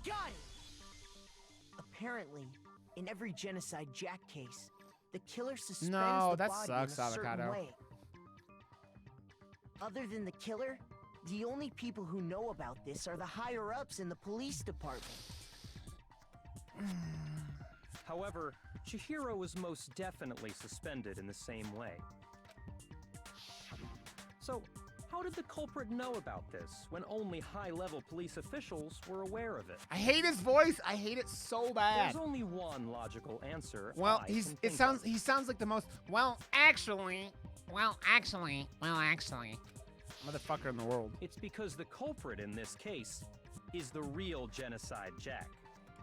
got it! Apparently, in every Genocide Jack case, the killer suspends the that body sucks, in a certain Avocado. way. Other than the killer, the only people who know about this are the higher-ups in the police department. However, Chihiro was most definitely suspended in the same way. So, how did the culprit know about this when only high-level police officials were aware of it? I hate his voice. I hate it so bad. There's only one logical answer. Well, he he sounds like the most actually motherfucker in the world. It's because the culprit in this case is the real Genocide Jack.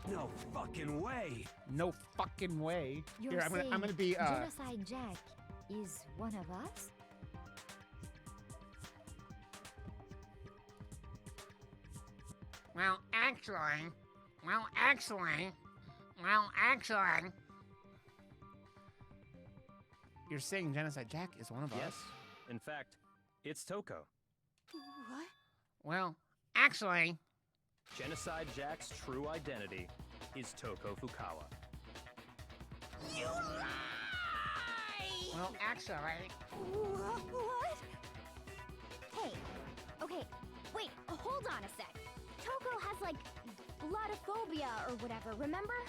No fucking way. No fucking way. You're Here, I'm gonna be Genocide Jack is one of us? Well, actually. You're saying Genocide Jack is one of Yes, us? in fact, it's Toko. What? Well, actually. Genocide Jack's true identity is Toko Fukawa. You lie! Well, actually. What? Hey, okay, wait, hold on a sec. Toko has, like, bloodophobia or whatever, remember?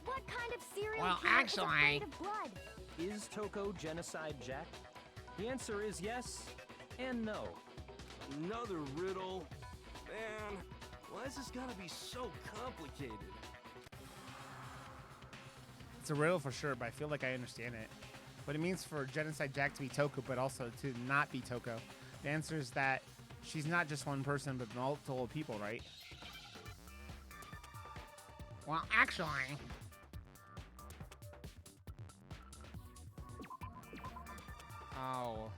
What kind of serial killer is afraid of blood? Is Toko Genocide Jack? The answer is yes and no. Another riddle. Man, why is this gotta be so complicated? It's a riddle for sure, but I feel like I understand it. What it means for Genocide Jack to be Toko, but also to not be Toko. The answer is that she's not just one person, but multiple people, right? Well, actually. Oh.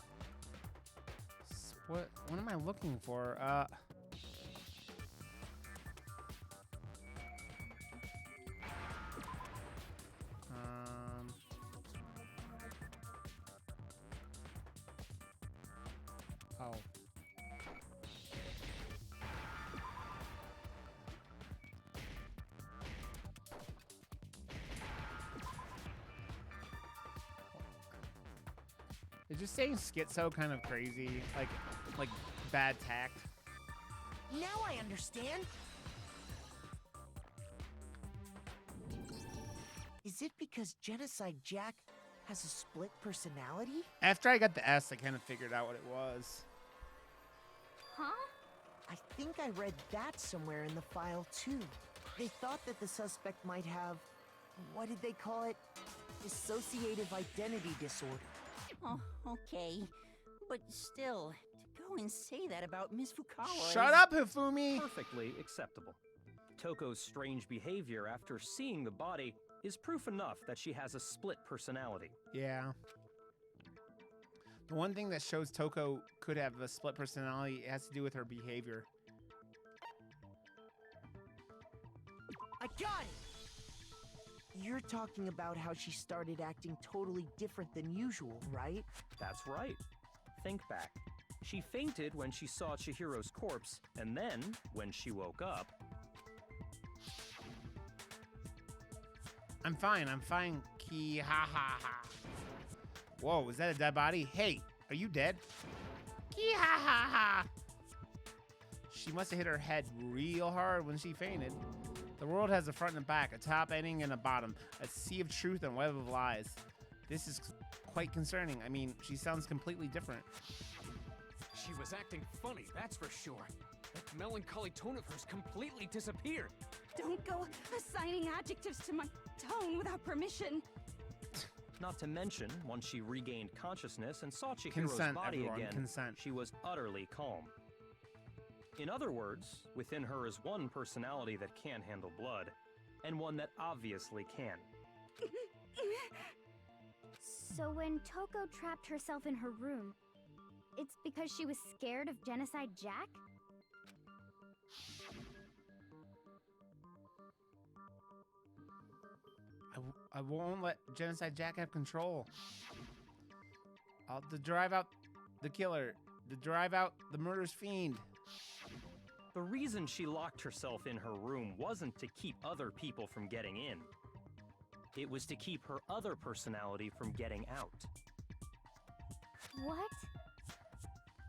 What am I looking for? Oh. Is just saying schizo kind of crazy? Like bad tact? Now I understand. Is it because Genocide Jack has a split personality? After I got the S, I kind of figured out what it was. Huh? I think I read that somewhere in the file too. They thought that the suspect might have, what did they call it? Dissociative identity disorder. Oh, okay. But still, to go and say that about Miss Fukawa Shut up, Hifumi! Perfectly acceptable. Toko's strange behavior after seeing the body is proof enough that she has a split personality. Yeah. The one thing that shows Toko could have a split personality has to do with her behavior. I got it! You're talking about how she started acting totally different than usual, right? That's right. Think back. She fainted when she saw Chihiro's corpse, and then, when she woke up... I'm fine, Ki ha ha ha. Whoa, is that a dead body? Hey, are you dead? Ki ha ha ha. She must have hit her head real hard when she fainted. The world has a front and a back, a top ending and a bottom, a sea of truth and a web of lies. This is quite concerning. I mean, she sounds completely different. She was acting funny, that's for sure. That melancholy tone of hers completely disappeared. Don't go assigning adjectives to my tone without permission. Not to mention, once she regained consciousness and saw Chihiro's Consent, body everyone, again, consent. she was utterly calm. In other words, within her is one personality that can handle blood, and one that obviously can. So when Toko trapped herself in her room, it's because she was scared of Genocide Jack? I won't let Genocide Jack have control. To drive out the killer, to drive out the murderous fiend. The reason she locked herself in her room wasn't to keep other people from getting in. It was to keep her other personality from getting out. What?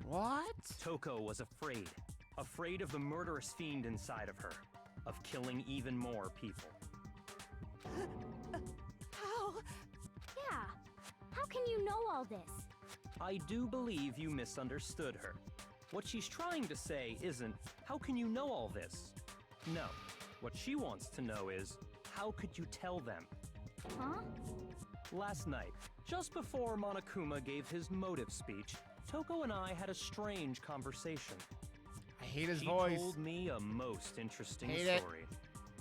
What? Toko was afraid. Afraid of the murderous fiend inside of her. Of killing even more people. How? Yeah. How can you know all this? I do believe you misunderstood her. What she's trying to say isn't, how can you know all this? No. What she wants to know is, how could you tell them? Huh? Last night, just before Monokuma gave his motive speech, Toko and I had a strange conversation. I hate his She voice. told me a most interesting Hate it. story.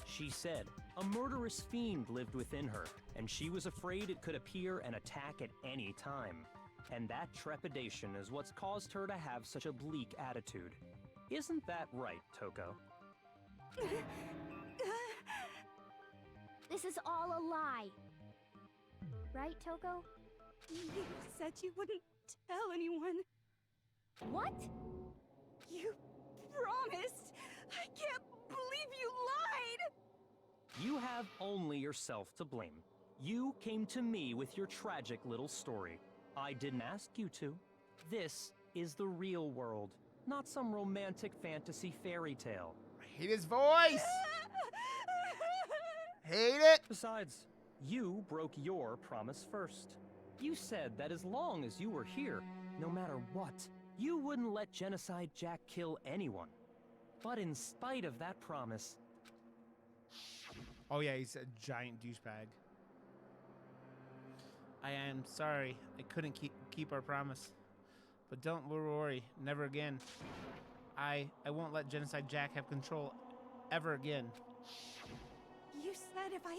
She said a murderous fiend lived within her, and she was afraid it could appear and attack at any time. And that trepidation is what's caused her to have such a bleak attitude. Isn't that right, Toko? This is all a lie. Right, Toko? You said you wouldn't tell anyone. What? You promised. I can't believe you lied. You have only yourself to blame. You came to me with your tragic little story. I didn't ask you to. This is the real world, not some romantic fantasy fairy tale. I hate his voice. Hate it. Besides, you broke your promise first. You said that as long as you were here, no matter what, you wouldn't let Genocide Jack kill anyone. But in spite of that promise, Oh yeah, he's a giant douchebag. I am sorry. I couldn't keep our promise. But don't worry, never again. I won't let Genocide Jack have control ever again. You said if I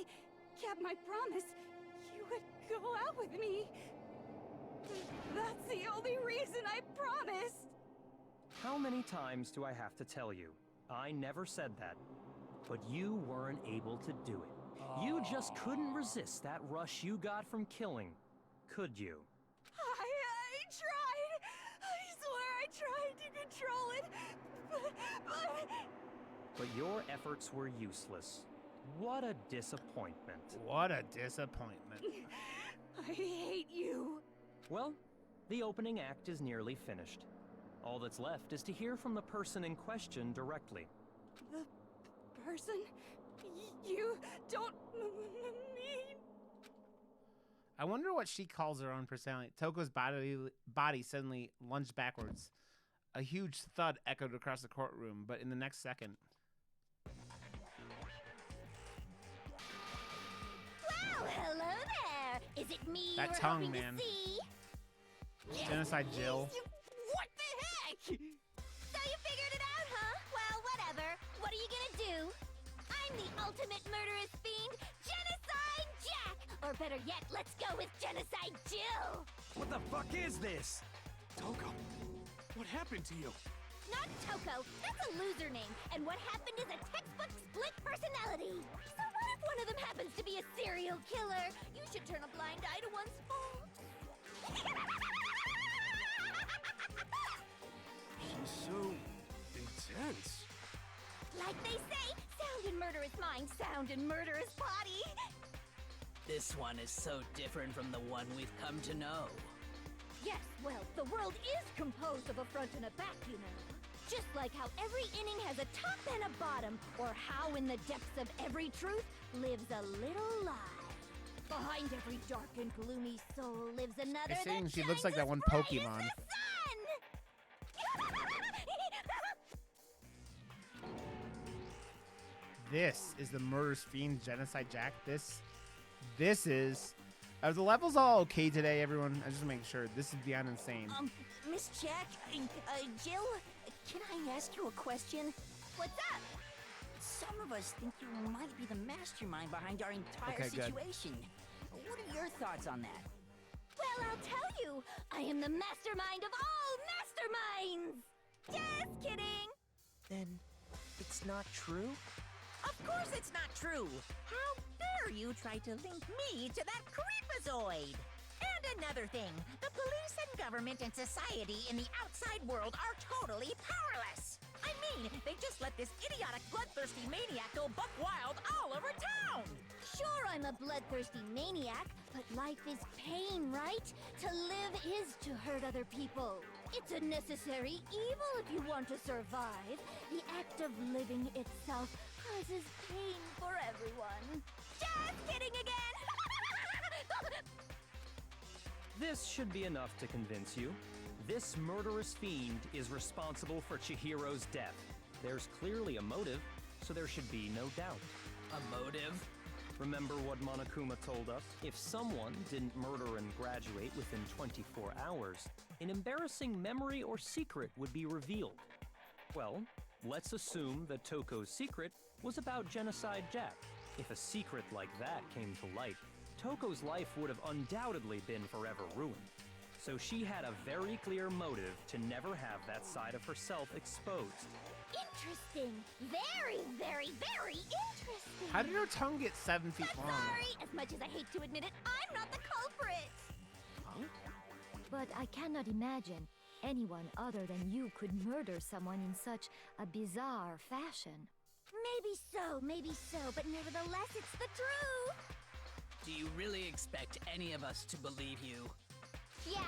kept my promise, you would go out with me. That's the only reason I promised. how many times do I have to tell you? I never said that. But you weren't able to do it. You just couldn't resist that rush you got from killing, could you? I tried. I swear I tried to control it. But But your efforts were useless. What a disappointment. What a disappointment. I hate you. Well, the opening act is nearly finished. All that's left is to hear from the person in question directly. The person you don't mean. I wonder what she calls her own personality. Toko's body suddenly lunged backwards. A huge thud echoed across the courtroom, but in the next second... Well, hello there. Is it me That you're tongue, hoping man. to see? Genocide Jill. What the heck? So you figured it out, huh? Well, whatever. What are you gonna do? I'm the ultimate murderous fiend, Genocide Jack! Or better yet, let's go with Genocide Jill! What the fuck is this? Toko, what happened to you? Not Toko, that's a loser name, and what happened is a textbook split personality. So what if one of them happens to be a serial killer? You should turn a blind eye to one's fault. She's so intense. Like they say, sound in murderous mind, sound in murderous body. This one is so different from the one we've come to know. Yes, well, the world is composed of a front and a back, you know. Just like how every inning has a top and a bottom, or how in the depths of every truth lives a little lie. Behind every dark and gloomy soul lives another I think that she looks like shines that one as bright as Pokemon. the sun! This is the Murderous Fiend Genocide Jack. This is... Are the levels all okay today, everyone? I just want to make sure. This is beyond insane. Miss Jack, Jill, can I ask you a question? What's up? Some of us think you might be the mastermind behind our entire Okay, good. situation. What are your thoughts on that? Well, I'll tell you. I am the mastermind of all masterminds! Just kidding! Then it's not true? Of course it's not true! How dare you try to link me to that creepazoid? And another thing, the police and government and society in the outside world are totally powerless. I mean? They just let this idiotic, bloodthirsty maniac go buck wild all over town! Sure, I'm a bloodthirsty maniac, but life is pain, right? To live is to hurt other people. It's a necessary evil if you want to survive. The act of living itself causes pain for everyone. Just kidding again! This should be enough to convince you. This murderous fiend is responsible for Chihiro's death. There's clearly a motive, so there should be no doubt. A motive? Remember what Monokuma told us? If someone didn't murder and graduate within 24 hours, an embarrassing memory or secret would be revealed. Well, let's assume that Toko's secret was about Genocide Jack. If a secret like that came to light, Toko's life would have undoubtedly been forever ruined. So she had a very clear motive to never have that side of herself exposed. Interesting. Very, very, very interesting. How did her tongue get 7 feet long? Sorry, as much as I hate to admit it, I'm not the culprit. But I cannot imagine anyone other than you could murder someone in such a bizarre fashion. Maybe so, but nevertheless, it's the truth. Do you really expect any of us to believe you? Yeah.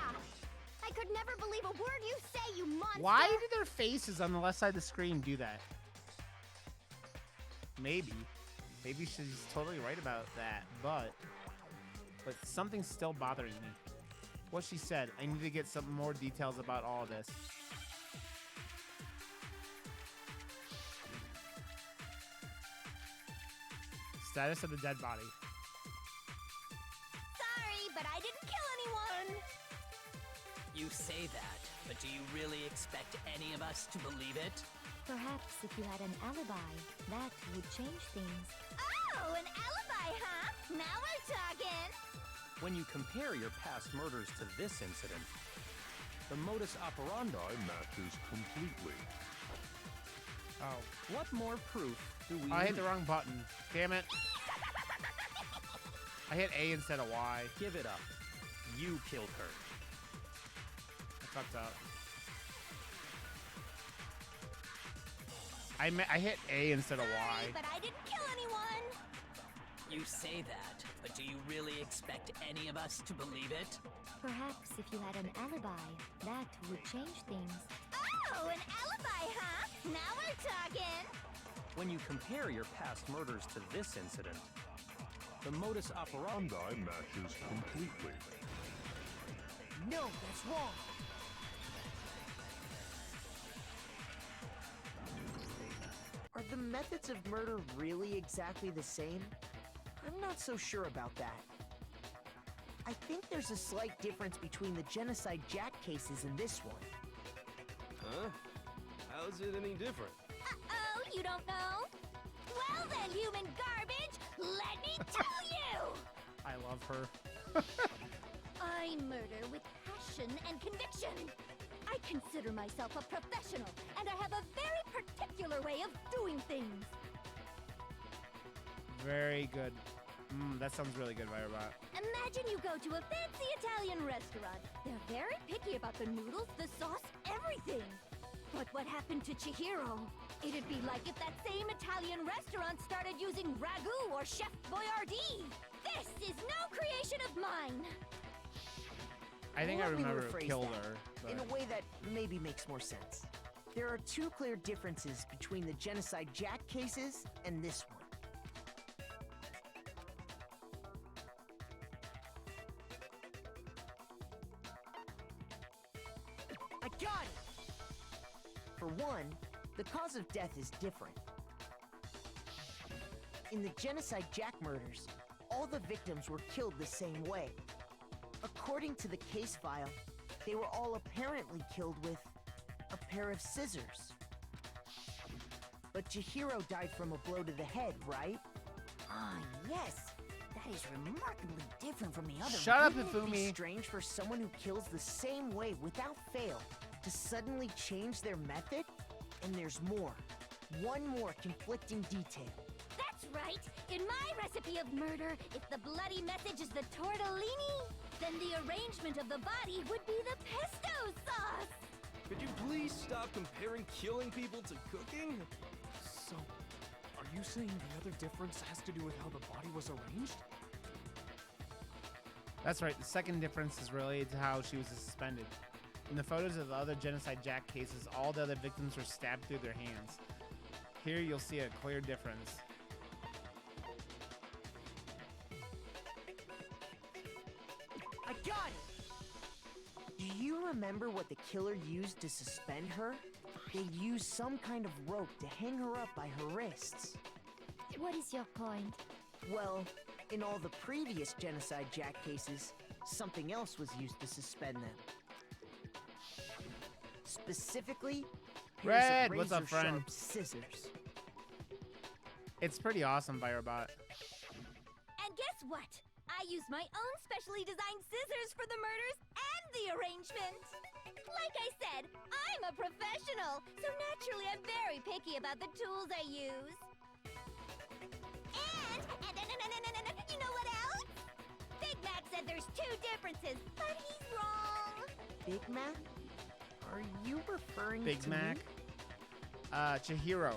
I could never believe a word you say, you monster. Why do their faces on the left side of the screen do that? Maybe she's totally right about that, but something's still bothering me. What she said, I need to get some more details about all this. Status of the dead body. Sorry, but I didn't kill anyone. You say that, but do you really expect any of us to believe it? Perhaps if you had an alibi, that would change things. Oh, an alibi, huh? Now we're talking. When you compare your past murders to this incident, the modus operandi matches completely. Oh. What more proof do we I hit need? the wrong button. Damn it. I hit A instead of Y. Give it up. You killed her. I fucked up. I hit A instead of Y. Sorry, but I didn't kill anyone. You say that, but do you really expect any of us to believe it? Perhaps if you had an alibi, that would change things. Oh, an alibi, huh? Now we're talking. When you compare your past murders to this incident, the modus operandi matches completely. No, that's wrong. Are the methods of murder really exactly the same? I'm not so sure about that. I think there's a slight difference between the Genocide Jack cases and this one. Huh? How's it any different? Uh-oh, you don't know? Well then, human garbage, let me tell you! I love her. I murder with passion and conviction. I consider myself a professional, and I have a very particular way of doing things. Very good. That sounds really good, Virobot. Imagine you go to a fancy Italian restaurant. They're very picky about the noodles, the sauce, everything. But what happened to Chihiro? It'd be like if that same Italian restaurant started using ragu or Chef Boyardee. This is no creation of mine. I think I Let me remember who rephrase killed that her. in but- a way that maybe makes more sense. There are two clear differences between the Genocide Jack cases and this one. I got it! For one, the cause of death is different. In the Genocide Jack murders, all the victims were killed the same way. According to the case file, they were all apparently killed with a pair of scissors. But Chihiro died from a blow to the head, right? Ah, yes. That is remarkably different from the other Shut up, Wouldn't it be Ifumi. strange for someone who kills the same way without fail to suddenly change their method? And there's more. One more conflicting detail. That's right. In my recipe of murder, if the bloody message is the tortellini, then the arrangement of the body would be the pesto sauce. Could you please stop comparing killing people to cooking? So, are you saying the other difference has to do with how the body was arranged? That's right. The second difference is related to how she was suspended. In the photos of the other Genocide Jack cases, all the other victims were stabbed through their hands. Here you'll see a clear difference. I got it! Do you remember what the killer used to suspend her? They used some kind of rope to hang her up by her wrists. What is your point? Well, in all the previous Genocide Jack cases, something else was used to suspend them. Specifically, pairs Red, of what's up, friend? razor-sharp scissors. It's pretty awesome by Robot. And guess what? I used my own specially designed scissors for the murders and the arrangement. Like I said, I'm a professional, so naturally I'm very picky about the tools I use. And you know what else? Big Mac said there's two differences, but he's wrong. Big Mac? Are you referring Big to Mac. me? Chihiro.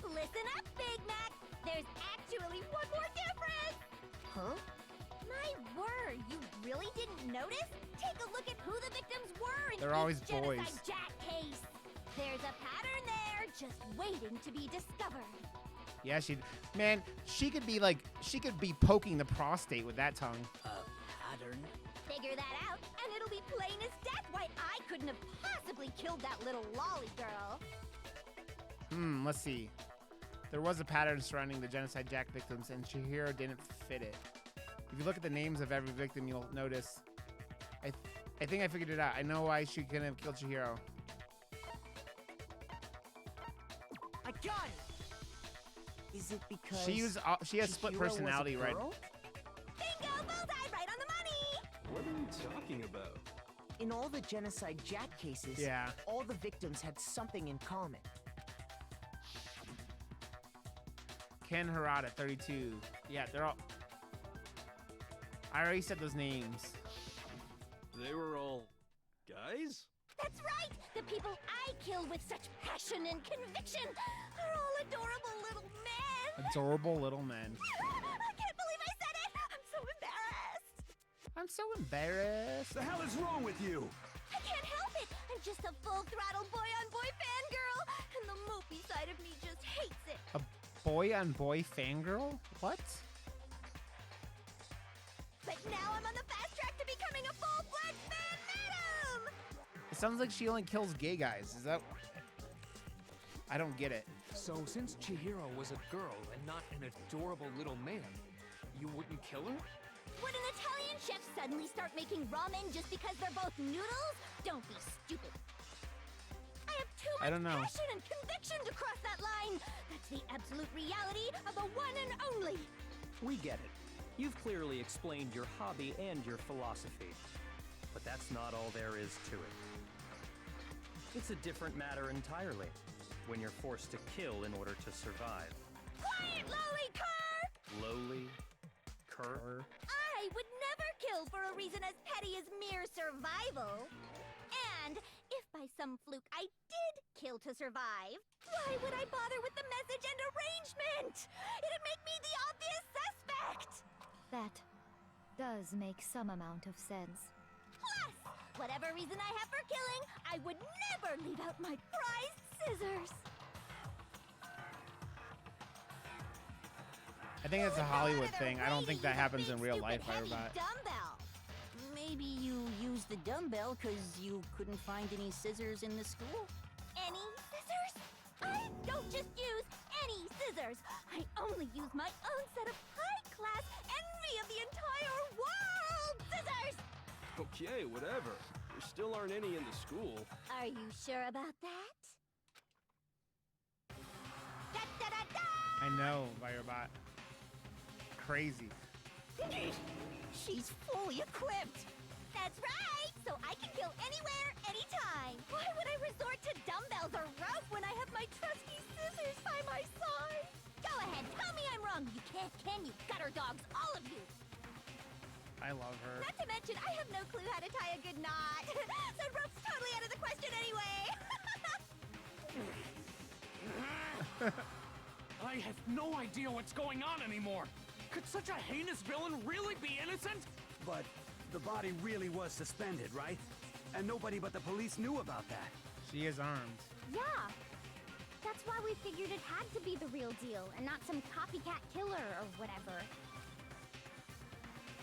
Listen up, Big Mac. There's actually one more difference. Huh? My word, you really didn't notice? Take a look at who the victims were in They're each always Genocide boys. Jack case. There's a pattern there, just waiting to be discovered. Yeah, man, she could be poking the prostate with that tongue. Pattern? Figure that out, and it'll be plain as death why I couldn't have possibly killed that little lolly girl. Let's see. There was a pattern surrounding the Genocide Jack victims, and Chihiro didn't fit it. If you look at the names of every victim, you'll notice. I think I figured it out. I know why she couldn't have killed Chihiro. I got it! Is it because she has split Chihiro was a personality, right? girl? Bingo, bullseye, right on the money! What are you talking about? In all the Genocide Jack cases, Yeah. all the victims had something in common. Ken Harada, 32. Yeah, they're all... I already said those names. They were all guys? That's right! The people I kill with such passion and conviction are all adorable little men! Adorable little men. I can't believe I said it! I'm so embarrassed! I'm so embarrassed. The hell is wrong with you? I can't help it! I'm just a full-throttle boy-on-boy fangirl, and the mopey side of me just hates it! A boy-on-boy fangirl? What? But now I'm on the fast track to becoming a full-fledged fan madam! It sounds like she only kills gay guys. Is that... I don't get it. So, since Chihiro was a girl and not an adorable little man, you wouldn't kill her? Would an Italian chef suddenly start making ramen just because they're both noodles? Don't be stupid. I have too I much don't know. passion and conviction to cross that line. That's the absolute reality of the one and only. We get it. You've clearly explained your hobby and your philosophy. But that's not all there is to it. It's a different matter entirely, when you're forced to kill in order to survive. Quiet, lowly cur! Lowly? Cur? I would never kill for a reason as petty as mere survival. And if by some fluke I did kill to survive, why would I bother with the message and arrangement? It'd make me the obvious suspect! That does make some amount of sense. Plus, whatever reason I have for killing, I would never leave out my prized scissors. I think it's a Hollywood thing. I don't think that happens in real life, Robot. Dumbbell. Maybe you used the dumbbell because you couldn't find any scissors in the school? Any scissors? I don't just use any scissors. I only use my own set of high-class envy of the entire world scissors! Okay, whatever. There still aren't any in the school. Are you sure about that? Da-da-da-da! I know, Robot. Crazy. She's fully equipped. That's right! So I can kill anywhere, anytime. Why would I resort to dumbbells or rope when I have my trusty scissors by my side? Go ahead, tell me I'm wrong. You can't, can you? Gutter dogs, all of you. I love her. Not to mention, I have no clue how to tie a good knot. So rope's totally out of the question anyway. I have no idea what's going on anymore. Could such a heinous villain really be innocent? But the body really was suspended, right? And nobody but the police knew about that. She is armed. Yeah. That's why we figured it had to be the real deal and not some copycat killer or whatever.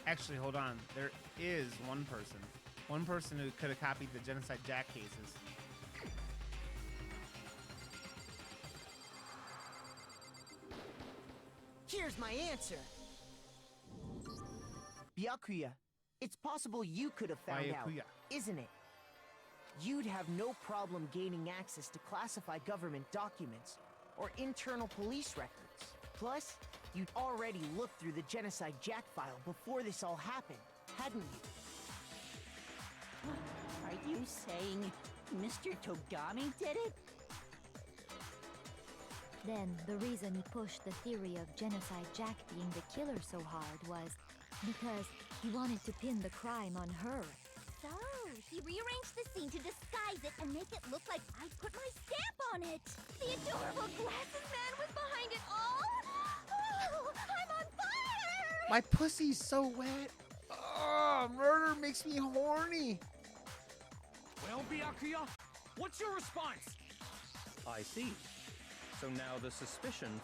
Actually, hold on. There is one person. One person who could have copied the Genocide Jack cases. Here's my answer. Byakuya, it's possible you could have found out, Byakuya. isn't it? You'd have no problem gaining access to classified government documents or internal police records. Plus, you'd already looked through the Genocide Jack file before this all happened, hadn't you? Are you saying Mr. Togami did it? Then the reason he pushed the theory of Genocide Jack being the killer so hard was because he wanted to pin the crime on her. So, he rearranged the scene to disguise it and make it look like I put my stamp on it. The adorable glasses man was behind it all. Oh, I'm on fire! My pussy's so wet. Oh, murder makes me horny. Well, Byakuya, what's your response? I see. So now the suspicion falls